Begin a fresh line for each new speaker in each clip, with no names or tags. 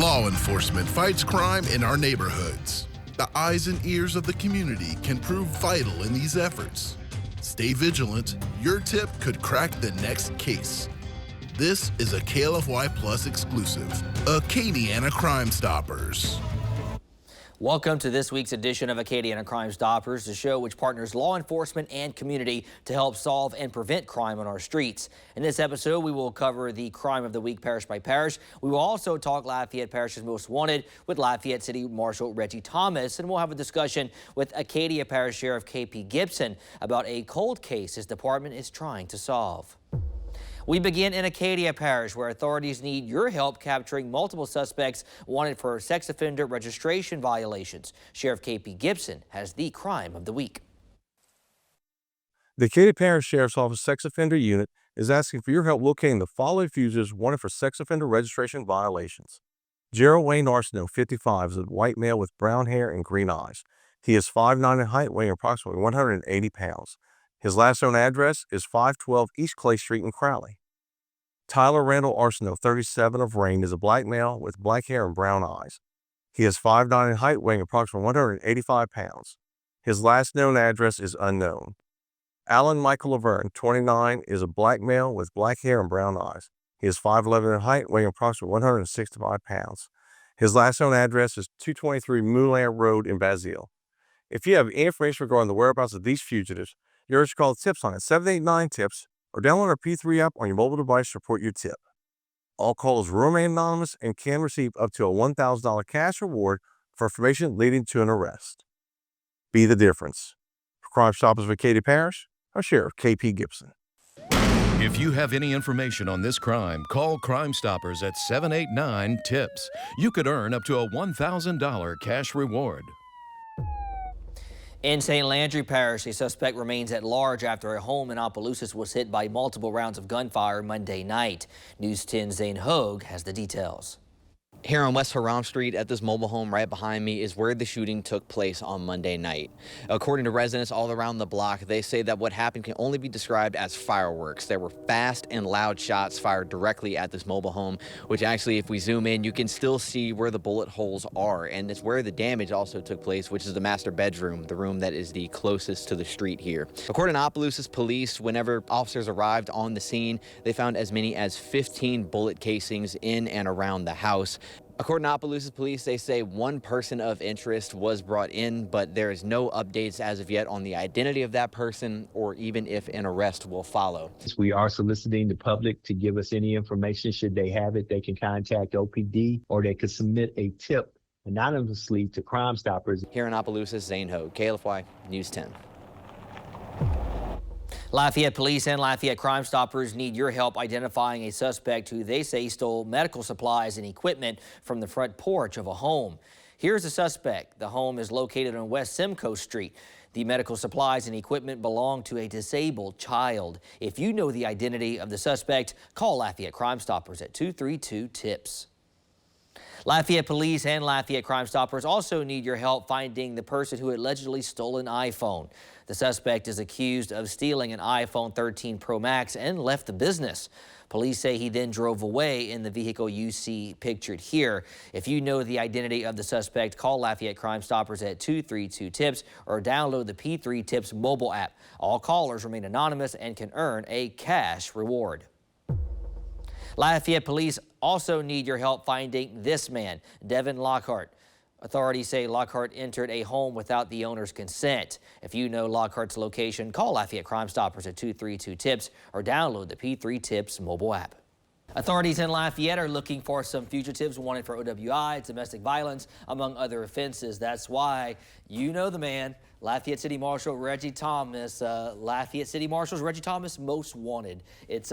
Law enforcement fights crime in our neighborhoods. The eyes and ears of the community can prove vital in these efforts. Stay vigilant. Your tip could crack the next case. This is a KLFY Plus exclusive. Acadiana Crimestoppers.
Welcome to this week's edition of Acadiana Crimestoppers, the show which partners law enforcement and community to help solve and prevent crime on our streets. In this episode, we will cover the crime of the week parish by parish. We will also talk Lafayette Parish's Most Wanted with Lafayette City Marshal Reggie Thomas, and we'll have a discussion with Acadia Parish Sheriff K.P. Gibson about a cold case his department is trying to solve. We begin in Acadia Parish, where authorities need your help capturing multiple suspects wanted for sex offender registration violations. Sheriff K.P. Gibson has the crime of the week.
The Acadia Parish Sheriff's Office Sex Offender Unit is asking for your help locating the following fugitives wanted for sex offender registration violations. Gerald Wayne Arsenault, 55, is a white male with brown hair and green eyes. He is 5'9" in height, weighing approximately 180 pounds. His last known address is 512 East Clay Street in Crowley. Tyler Randall Arsenault, 37, of Rain, is a black male with black hair and brown eyes. He is 5'9" in height, weighing approximately 185 pounds. His last known address is unknown. Alan Michael Laverne, 29, is a black male with black hair and brown eyes. He is 5'11" in height, weighing approximately 165 pounds. His last known address is 223 Moonland Road in Basile. If you have any information regarding the whereabouts of these fugitives, you're urged to call the TIPS line at 789-TIPS or download our P3 app on your mobile device to report your tip. All calls will remain anonymous and can receive up to a $1,000 cash reward for information leading to an arrest. Be the difference. For Crimestoppers of Acadia Parish, our Sheriff K.P. Gibson.
If you have any information on this crime, call Crimestoppers at 789-TIPS. You could earn up to a $1,000 cash reward.
In St. Landry Parish, a suspect remains at large after a home in Opelousas was hit by multiple rounds of gunfire Monday night. News 10's Zane Hogue has the details.
Here on West Haram Street at this mobile home right behind me is where the shooting took place on Monday night. According to residents all around the block, they say that what happened can only be described as fireworks. There were fast and loud shots fired directly at this mobile home, which actually, if we zoom in, you can still see where the bullet holes are. And it's where the damage also took place, which is the master bedroom, the room that is the closest to the street here. According to Opelousas police, whenever officers arrived on the scene, they found as many as 15 bullet casings in and around the house. According to Opelousas police, they say one person of interest was brought in, but there is no updates as of yet on the identity of that person or even if an arrest will follow.
We are soliciting the public to give us any information. Should they have it, they can contact OPD or they could submit a tip anonymously to Crimestoppers.
Here in Opelousas, Zane Hogue, KLFY News 10.
Lafayette Police and Lafayette Crimestoppers need your help identifying a suspect who they say stole medical supplies and equipment from the front porch of a home. Here's the suspect. The home is located on West Simcoe Street. The medical supplies and equipment belong to a disabled child. If you know the identity of the suspect, call Lafayette Crimestoppers at 232-TIPS. Lafayette Police and Lafayette Crimestoppers also need your help finding the person who allegedly stole an iPhone. The suspect is accused of stealing an iPhone 13 Pro Max and left the business. Police say he then drove away in the vehicle you see pictured here. If you know the identity of the suspect, call Lafayette Crimestoppers at 232-TIPS or download the P3-TIPS mobile app. All callers remain anonymous and can earn a cash reward. Lafayette Police also need your help finding this man, Devin Lockhart. Authorities say Lockhart entered a home without the owner's consent. If you know Lockhart's location, call Lafayette Crimestoppers at 232-TIPS or download the P3-TIPS mobile app. Authorities in Lafayette are looking for some fugitives wanted for OWI, domestic violence, among other offenses. That's why you know the man, Lafayette City Marshal Reggie Thomas. Lafayette City Marshal's Reggie Thomas Most Wanted.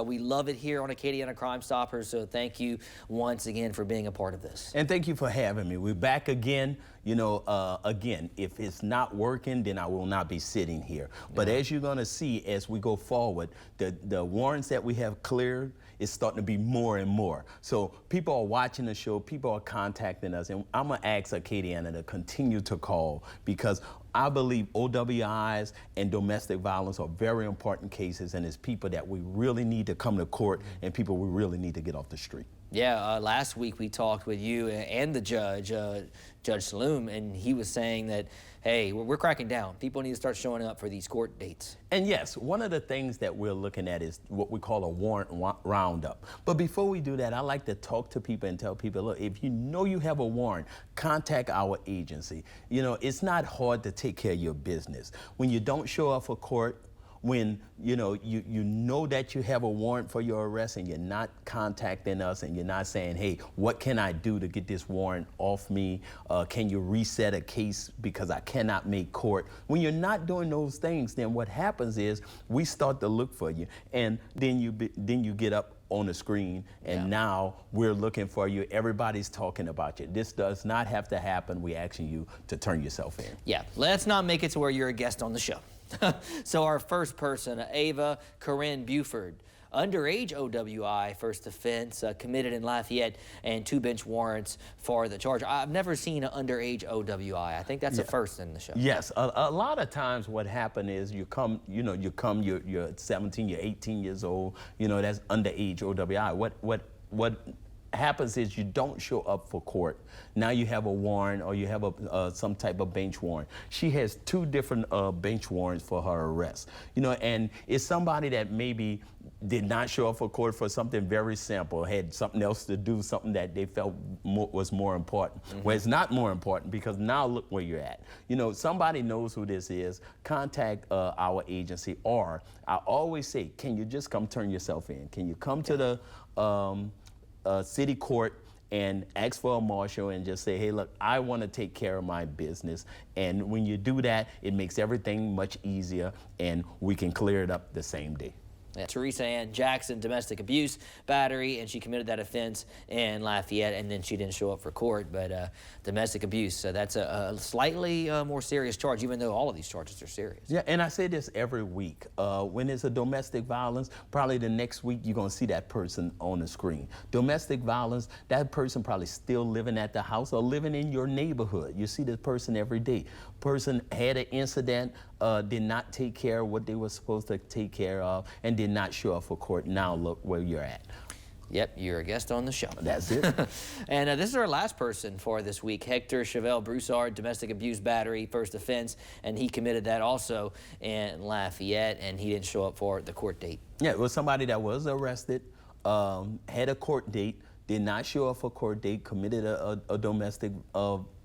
We love it here on Acadiana Crimestoppers, so thank you once again for being a part of this.
And thank you for having me. We're back again. You know, again, if it's not working, then I will not be sitting here. But as you're going to see as we go forward, the warrants that we have cleared is starting to be more and more. So people are watching the show, people are contacting us, and I'm going to ask Acadiana to continue to call because I believe OWIs and domestic violence are very important cases, and it's people that we really need to come to court and people we really need to get off the street.
Yeah, last week we talked with you and the judge, Judge Saloom, and he was saying that, hey, we're cracking down. People need to start showing up for these court dates.
And yes, one of the things that we're looking at is what we call a warrant roundup. But before we do that, I like to talk to people and tell people, look, if you know you have a warrant, contact our agency. You know, it's not hard to take care of your business. When you don't show up for court, when you know that you have a warrant for your arrest and you're not contacting us and you're not saying, hey, what can I do to get this warrant off me? Can you reset a case because I cannot make court? When you're not doing those things, then what happens is we start to look for you, and then you get up on the screen, and now we're looking for you. Everybody's talking about you. This does not have to happen. We're asking you to turn yourself in.
Yeah, let's not make it to where you're a guest on the show. So our first person, Ava Corinne Buford, underage OWI, first offense, committed in Lafayette, and 2 bench warrants for the charge. I've never seen an underage OWI. I think that's a first in the show.
Yes, a lot of times what happened is you're 17, you're 18 years old, that's underage OWI. What happens is you don't show up for court. Now you have a warrant, or you have some type of bench warrant. She has 2 different bench warrants for her arrest. And it's somebody that maybe did not show up for court for something very simple, had something else to do, something that they felt was more important. Well, it's not more important, because now look where you're at. Somebody knows who this is. Contact our agency, or I always say, can you just come turn yourself in? Can you come to the city court and ask for a marshal and just say, hey, look, I want to take care of my business. And when you do that, it makes everything much easier, and we can clear it up the same day.
Yeah. Teresa Ann Jackson, domestic abuse, battery, and she committed that offense in Lafayette, and then she didn't show up for court, but domestic abuse, so that's a slightly more serious charge, even though all of these charges are serious.
Yeah, and I say this every week. When it's a domestic violence, probably the next week you're going to see that person on the screen. Domestic violence, that person probably still living at the house or living in your neighborhood. You see this person every day. Person had an incident, did not take care of what they were supposed to take care of, and did not show up for court. Now look where you're at.
Yep, you're a guest on the show.
That's it.
And this is our last person for this week, Hector Chevelle Broussard, domestic abuse, battery, first offense, and he committed that also in Lafayette, and he didn't show up for the court date.
Yeah, it was somebody that was arrested, had a court date, did not show up for court date, committed a domestic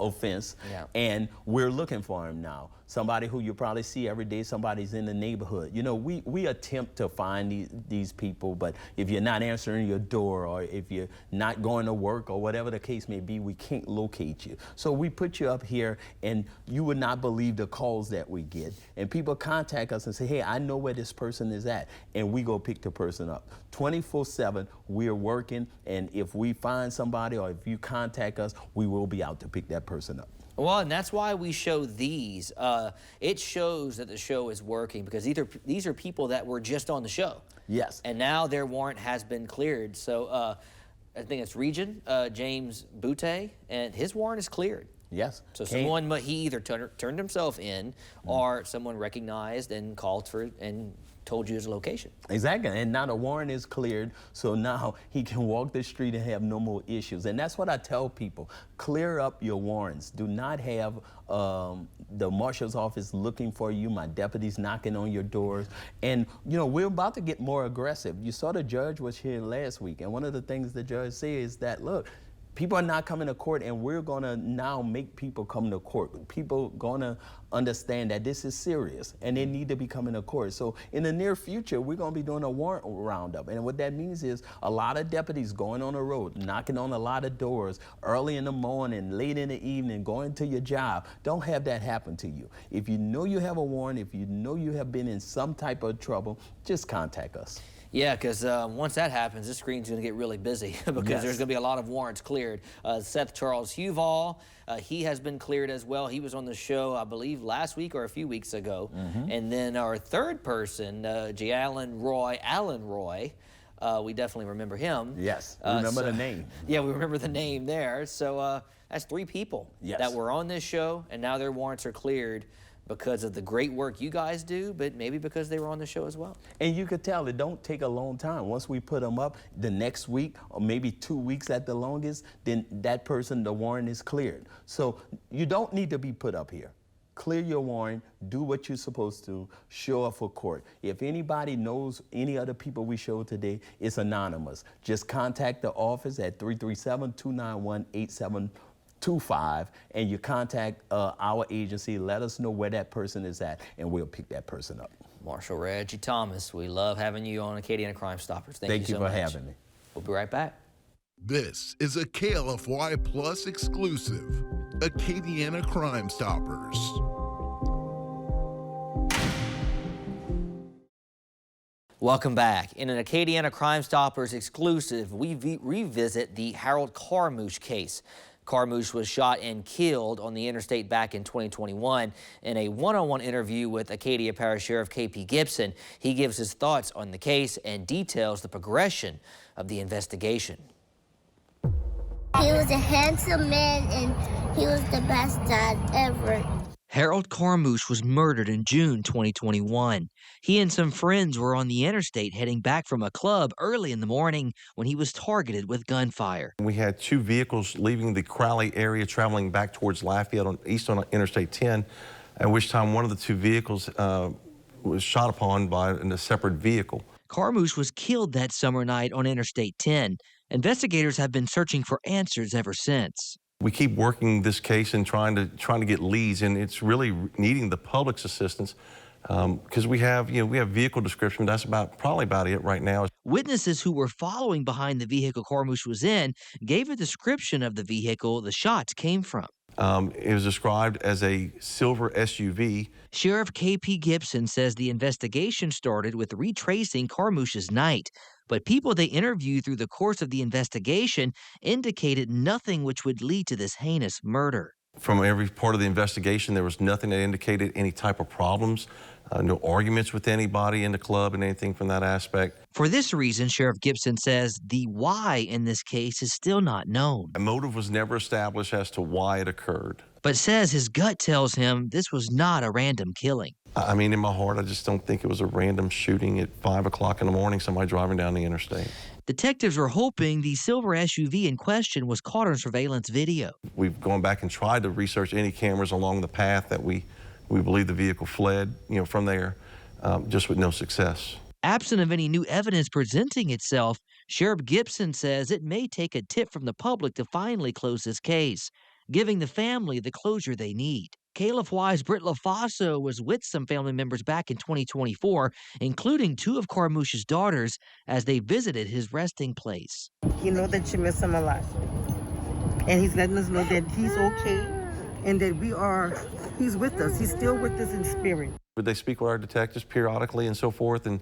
offense, and we're looking for him now. Somebody who you probably see every day, somebody's in the neighborhood. We attempt to find these people, but if you're not answering your door, or if you're not going to work, or whatever the case may be, we can't locate you. So we put you up here, and you would not believe the calls that we get. And people contact us and say, hey, I know where this person is at, and we go pick the person up. 24/7, we're working, and if we find somebody, or if you contact us, we will be out to pick that person up.
Well, and that's why we show these. It shows that the show is working, because these are people that were just on the show.
Yes.
And now their warrant has been cleared. So I think it's Region James Boutte, and his warrant is cleared.
Yes.
So he either turned himself in, or someone recognized and called for it and told you his location.
Exactly, and now the warrant is cleared, so now he can walk the street and have no more issues. And that's what I tell people: clear up your warrants. Do not have the marshal's office looking for you, my deputies knocking on your doors. And we're about to get more aggressive. You saw the judge was here last week, and one of the things the judge said is that, look, people are not coming to court, and we're going to now make people come to court. People going to understand that this is serious, and they need to be coming to court. So in the near future, we're going to be doing a warrant roundup. And what that means is a lot of deputies going on the road, knocking on a lot of doors, early in the morning, late in the evening, going to your job. Don't have that happen to you. If you know you have a warrant, if you know you have been in some type of trouble, just contact us.
Yeah, because once that happens, this screen's going to get really busy because there's going to be a lot of warrants cleared. Seth Charles Huval, he has been cleared as well. He was on the show, I believe, last week or a few weeks ago. And then our third person, Alan Roy, we definitely remember him.
Yes, remember the name.
Yeah, we remember the name there. So that's 3 people that were on this show, and now their warrants are cleared. because of the great work you guys do, but maybe because they were on the show as well.
And you could tell it don't take a long time. Once we put them up, the next week, or maybe 2 weeks at the longest, then that person, the warrant is cleared. So you don't need to be put up here. Clear your warrant, do what you're supposed to, show up for court. If anybody knows any other people we showed today, it's anonymous. Just contact the office at 337-291-8725, and you contact our agency, let us know where that person is at, and we'll pick that person up.
Marshal Reggie Thomas, we love having you on Acadiana Crimestoppers.
Thank you
so
for
much.
having me.
We'll be right back.
This is a KLFY Plus exclusive, Acadiana Crimestoppers.
Welcome back. In an Acadiana Crimestoppers exclusive, we revisit the Harold Carmouche case. Carmouche was shot and killed on the interstate back in 2021. In a one-on-one interview with Acadia Parish Sheriff K.P. Gibson, he gives his thoughts on the case and details the progression of the investigation.
He was a handsome man and he was the best dad ever.
Harold Carmouche was murdered in June 2021. He and some friends were on the interstate heading back from a club early in the morning when he was targeted with gunfire.
We had two vehicles leaving the Crowley area traveling back towards Lafayette east on Interstate 10, at which time one of the two vehicles was shot upon by a separate vehicle.
Carmouche was killed that summer night on Interstate 10. Investigators have been searching for answers ever since.
We keep working this case and trying to get leads, and it's really needing the public's assistance because we have vehicle description. That's probably about it right now.
Witnesses who were following behind the vehicle Carmouche was in gave a description of the vehicle the shots came from.
It was described as a silver SUV.
Sheriff K.P. Gibson says the investigation started with retracing Carmouche's night, but people they interviewed through the course of the investigation indicated nothing which would lead to this heinous murder.
From every part of the investigation, there was nothing that indicated any type of problems, no arguments with anybody in the club and anything from that aspect.
For this reason, Sheriff Gibson says the why in this case is still not known.
A motive was never established as to why it occurred.
But says his gut tells him this was not a random killing.
I mean, in my heart, I just don't think it was a random shooting at 5 o'clock in the morning, somebody driving down the interstate.
Detectives were hoping the silver SUV in question was caught on surveillance video.
We've gone back and tried to research any cameras along the path that we believe the vehicle fled, from there, just with no success.
Absent of any new evidence presenting itself, Sheriff Gibson says it may take a tip from the public to finally close this case, giving the family the closure they need. KLFY's Britt LaFaso was with some family members back in 2024, including two of Carmouche's daughters, as they visited his resting place.
You know that you miss him a lot. And he's letting us know that he's okay and that he's with us. He's still with us in spirit.
They speak with our detectives periodically and so forth, and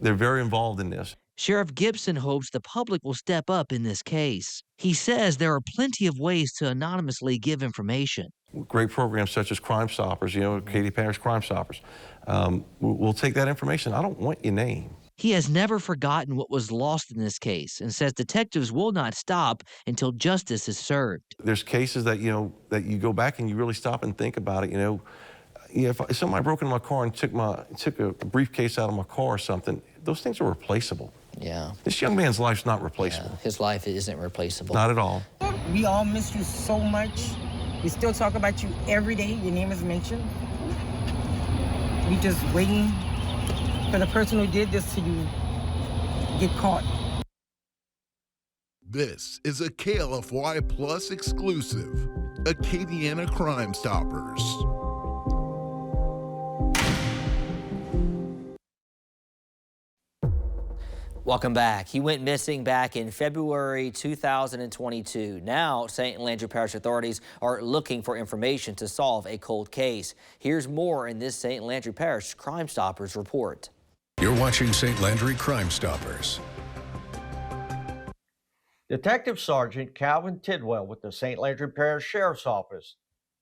they're very involved in this.
Sheriff Gibson hopes the public will step up in this case. He says there are plenty of ways to anonymously give information.
Great programs such as Crimestoppers, Acadia Parish Crimestoppers. We'll take that information. I don't want your name.
He has never forgotten what was lost in this case and says detectives will not stop until justice is served.
There's cases that, that you go back and you really stop and think about it, if somebody broke into my car and took a briefcase out of my car or something, those things are replaceable.
Yeah.
This young man's life's not replaceable.
Yeah, his life isn't replaceable.
Not at all.
We all miss you so much. We still talk about you every day. Your name is mentioned. We just waiting for the person who did this to you get caught.
This is a KLFY Plus exclusive, Acadiana Crimestoppers.
Welcome back. He went missing back in February 2022. Now, St. Landry Parish authorities are looking for information to solve a cold case. Here's more in this St. Landry Parish Crimestoppers report.
You're watching St. Landry Crimestoppers.
Detective Sergeant Calvin Tidwell with the St. Landry Parish Sheriff's Office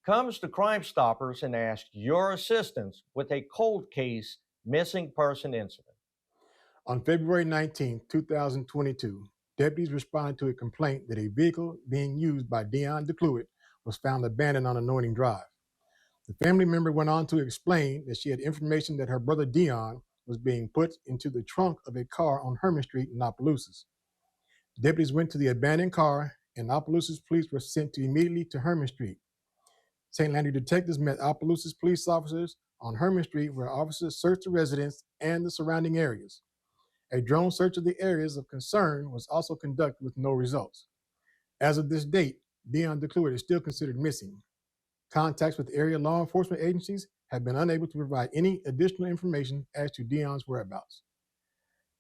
comes to Crimestoppers and asks your assistance with a cold case missing person incident.
On February 19, 2022, deputies responded to a complaint that a vehicle being used by Dion DeCluitt was found abandoned on Anointing Drive. The family member went on to explain that she had information that her brother Dion was being put into the trunk of a car on Herman Street in Opelousas. Deputies went to the abandoned car, and Opelousas police were sent immediately to Herman Street. St. Landry detectives met Opelousas police officers on Herman Street, where officers searched the residence and the surrounding areas. A drone search of the areas of concern was also conducted with no results. As of this date, Dion DeCluert is still considered missing. Contacts with area law enforcement agencies have been unable to provide any additional information as to Dion's whereabouts.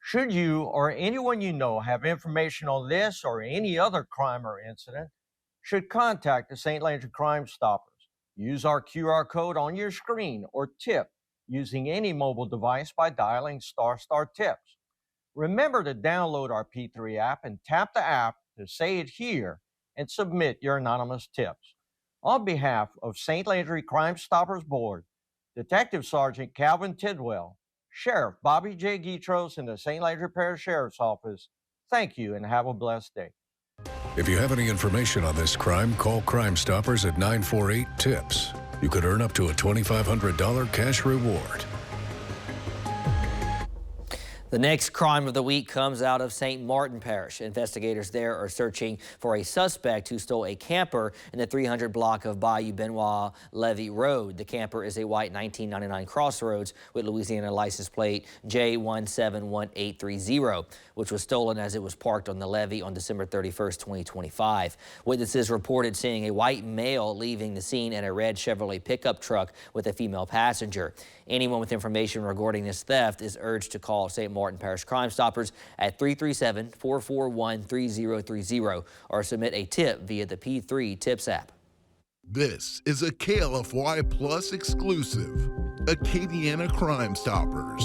Should you or anyone you know have information on this or any other crime or incident, should contact the St. Landry Crime Stoppers. Use our QR code on your screen or tip using any mobile device by dialing ** tips. Remember to download our P3 app and tap the app to say it here and submit your anonymous tips. On behalf of St. Landry Crime Stoppers Board, Detective Sergeant Calvin Tidwell, Sheriff Bobby J. Guitros, and the St. Landry Parish Sheriff's Office, thank you and have a blessed day.
If you have any information on this crime, call Crime Stoppers at 948-TIPS. You could earn up to a $2,500 cash reward.
The next crime of the week comes out of St. Martin Parish. Investigators there are searching for a suspect who stole a camper in the 300 block of Bayou Benoit Levee Road. The camper is a white 1999 Crossroads with Louisiana license plate J171830, which was stolen as it was parked on the levee on December 31st, 2025. Witnesses reported seeing a white male leaving the scene in a red Chevrolet pickup truck with a female passenger. Anyone with information regarding this theft is urged to call St. Martin Parish Crime Stoppers at 337-441-3030 or submit a tip via the P3 Tips app.
This is a KLFY Plus exclusive, Acadiana Crimestoppers.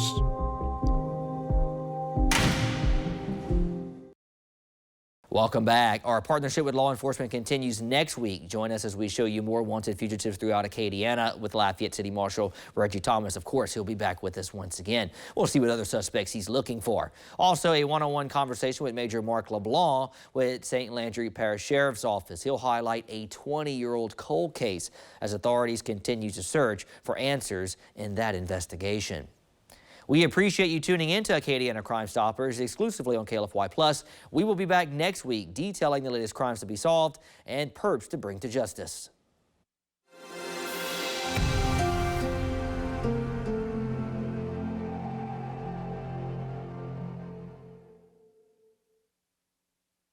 Welcome back. Our partnership with law enforcement continues next week. Join us as we show you more wanted fugitives throughout Acadiana with Lafayette City Marshal Reggie Thomas. Of course, he'll be back with us once again. We'll see what other suspects he's looking for. Also, a one-on-one conversation with Major Mark LeBlanc with St. Landry Parish Sheriff's Office. He'll highlight a 20-year-old cold case as authorities continue to search for answers in that investigation. We appreciate you tuning in to Acadiana Crime Stoppers exclusively on KLFY+. We will be back next week detailing the latest crimes to be solved and perps to bring to justice.